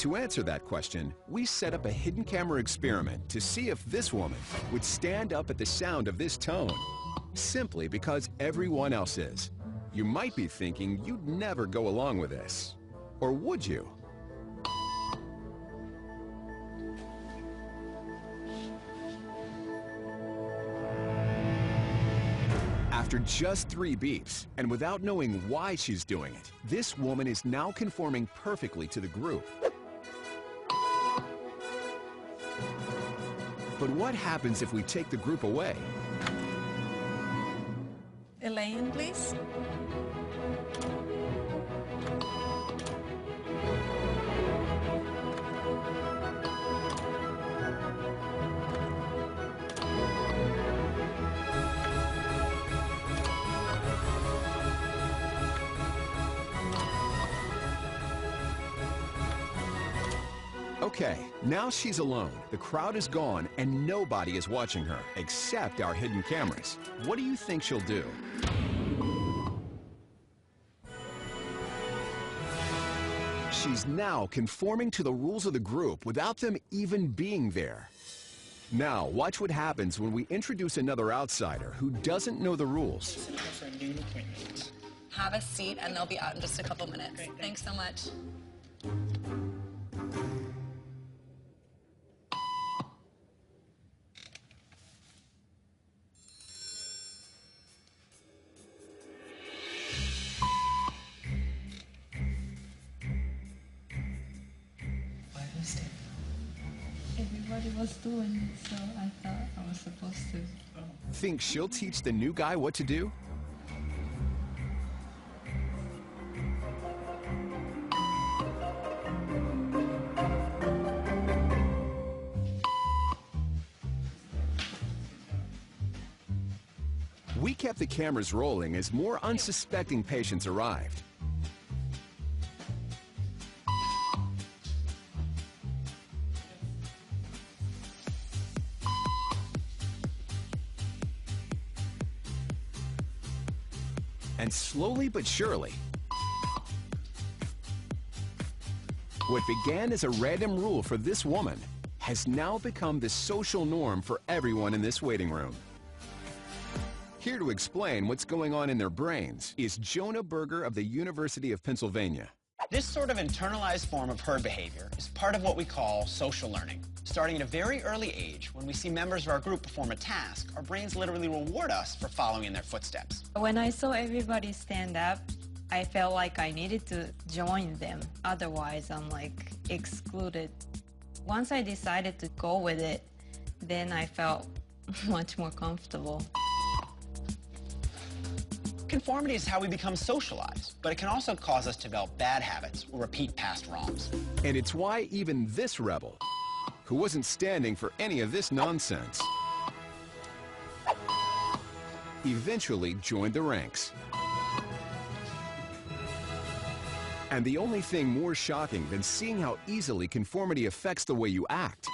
To answer that question, we set up a hidden camera experiment to see if this woman would stand up at the sound of this tone, simply because everyone else is. You might be thinking you'd never go along with this. Or would you? After just 3 beeps, and without knowing why she's doing it, this woman is now conforming perfectly to the group. But what happens if we take the group away? Elaine, please. Okay, now she's alone. The crowd is gone and nobody is watching her, except our hidden cameras. What do you think she'll do? She's now conforming to the rules of the group without them even being there. Now, watch what happens when we introduce another outsider who doesn't know the rules. Have a seat and they'll be out in just a couple minutes. Great, thanks so much. Everybody was doing it, so I thought I was supposed to. Think she'll teach the new guy what to do? We kept the cameras rolling as more unsuspecting patients arrived. And slowly but surely, what began as a random rule for this woman has now become the social norm for everyone in this waiting room. Here to explain what's going on in their brains is Jonah Berger of the University of Pennsylvania. This sort of internalized form of herd behavior is part of what we call social learning. Starting at a very early age, when we see members of our group perform a task, our brains literally reward us for following in their footsteps. When I saw everybody stand up, I felt like I needed to join them. Otherwise, I'm like excluded. Once I decided to go with it, then I felt much more comfortable. Conformity is how we become socialized, but it can also cause us to develop bad habits or repeat past wrongs. And it's why even this rebel, who wasn't standing for any of this nonsense, eventually joined the ranks. And the only thing more shocking than seeing how easily conformity affects the way you act